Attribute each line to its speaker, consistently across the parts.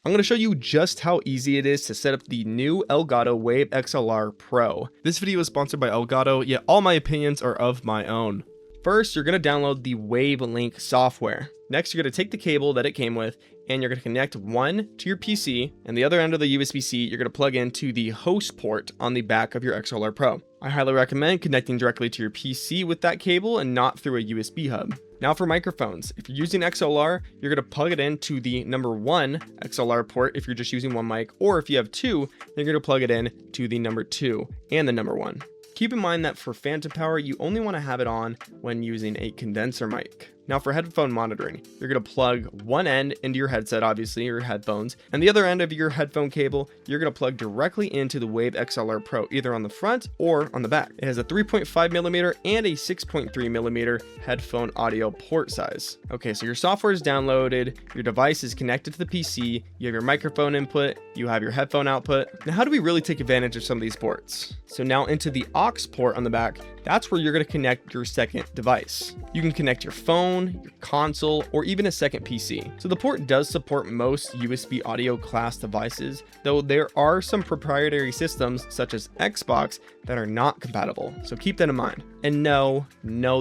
Speaker 1: I'm going to show you just how easy it is to set up the new Elgato Wave XLR Pro. This video is sponsored by Elgato, yet all my opinions are of my own. First, you're going to download the WaveLink software. Next, you're going to take the cable that it came with, and you're going to connect one to your PC, and the other end of the USB-C, you're going to plug into the host port on the back of your XLR Pro. I highly recommend connecting directly to your PC with that cable and not through a USB hub. Now for microphones, if you're using XLR, you're going to plug it into the number 1 XLR port if you're just using one mic, or if you have two, you're going to plug it in to the number 2 and the number 1. Keep in mind that for phantom power, you only want to have it on when using a condenser mic. Now for headphone monitoring, you're going to plug one end into your headset, obviously, your headphones, and the other end of your headphone cable, you're going to plug directly into the Wave XLR Pro, either on the front or on the back. It has a 3.5mm and a 6.3mm headphone audio port size. Okay, so your software is downloaded, your device is connected to the PC, you have your microphone input, you have your headphone output. Now, how do we really take advantage of some of these ports? So now into the aux port on the back, that's where you're going to connect your second device. You can connect your phone, your console, or even a second PC. So the port does support most USB audio class devices, though there are some proprietary systems such as Xbox that are not compatible. So keep that in mind. And no,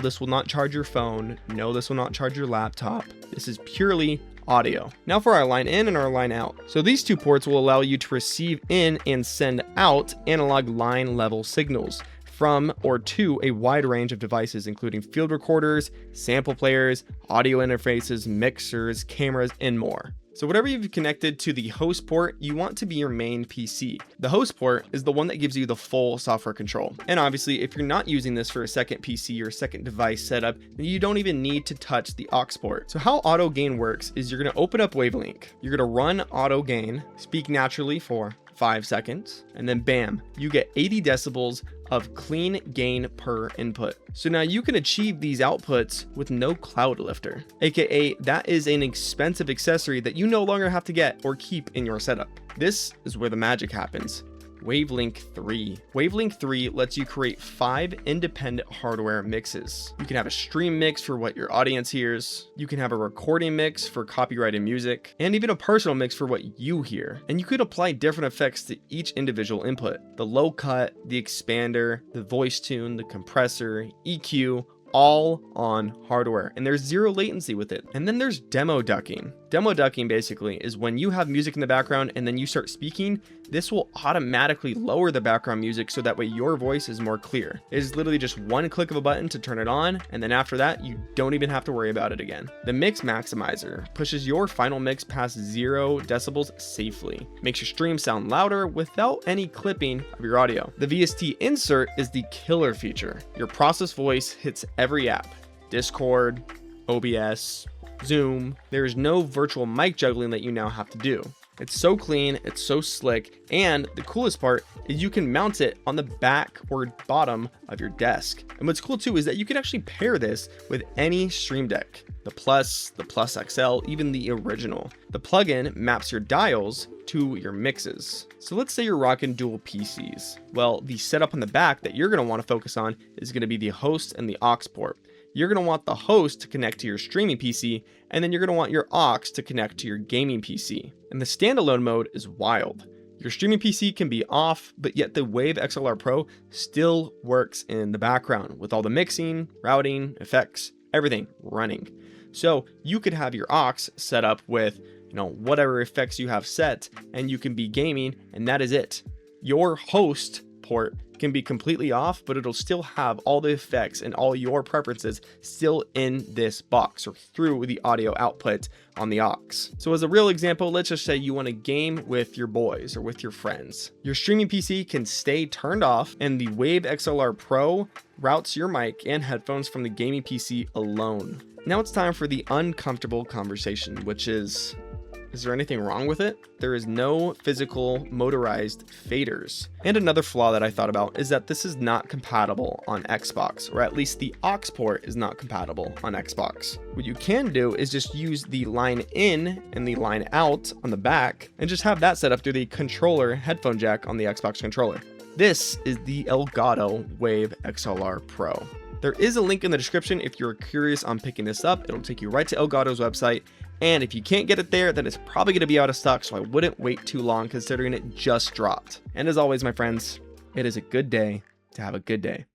Speaker 1: this will not charge your phone. No, this will not charge your laptop. This is purely audio. Now for our line in and our line out. So these two ports will allow you to receive in and send out analog line level signals from or to a wide range of devices, including field recorders, sample players, audio interfaces, mixers, cameras, and more. So whatever you've connected to the host port, you want to be your main PC. The host port is the one that gives you the full software control. And obviously, if you're not using this for a second PC or second device setup, then you don't even need to touch the aux port. So how auto gain works is you're going to open up WaveLink. You're going to run auto gain, speak naturally for 5 seconds, and then bam, you get 80 decibels of clean gain per input. So now you can achieve these outputs with no Cloudlifter, aka that is an expensive accessory that you no longer have to get or keep in your setup. This is where the magic happens. WaveLink 3. WaveLink 3 lets you create 5 independent hardware mixes. You can have a stream mix for what your audience hears, you can have a recording mix for copyrighted music, and even a personal mix for what you hear. And you could apply different effects to each individual input. The low cut, the expander, the voice tune, the compressor, EQ, all on hardware, and there's zero latency with it. And then there's demo ducking. Demo ducking basically is when you have music in the background and then you start speaking, this will automatically lower the background music so that way your voice is more clear. It is literally just one click of a button to turn it on, and then after that, you don't even have to worry about it again. The mix maximizer pushes your final mix past 0 decibels safely. Makes your stream sound louder without any clipping of your audio. The VST insert is the killer feature. Your process voice hits every app. Discord, OBS, Zoom. There's no virtual mic juggling that you now have to do. It's so clean, it's so slick, and the coolest part is you can mount it on the back or bottom of your desk. And what's cool too is that you can actually pair this with any Stream Deck. The Plus XL, even the original. The plugin maps your dials to your mixes. So let's say you're rocking dual PCs. Well, the setup on the back that you're going to want to focus on is going to be the host and the aux port. You're going to want the host to connect to your streaming PC, and then you're going to want your aux to connect to your gaming PC. And the standalone mode is wild. Your streaming PC can be off, but yet the Wave XLR Pro still works in the background with all the mixing, routing, effects, everything running. So you could have your aux set up with, whatever effects you have set, and you can be gaming, and that is it. Your host port can be completely off, but it'll still have all the effects and all your preferences still in this box or through the audio output on the aux. So as a real example, let's just say you want to game with your boys or with your friends. Your streaming PC can stay turned off, and the Wave XLR Pro routes your mic and headphones from the gaming PC alone. Now it's time for the uncomfortable conversation, which is there anything wrong with it? There is no physical motorized faders. And another flaw that I thought about is that this is not compatible on Xbox, or at least the aux port is not compatible on Xbox. What you can do is just use the line in and the line out on the back and just have that set up through the controller headphone jack on the Xbox controller. This is the Elgato Wave XLR Pro. There is a link in the description if you're curious on picking this up. It'll take you right to Elgato's website, And if you can't get it there, then it's probably going to be out of stock, so I wouldn't wait too long considering it just dropped. And as always, my friends, it is a good day to have a good day.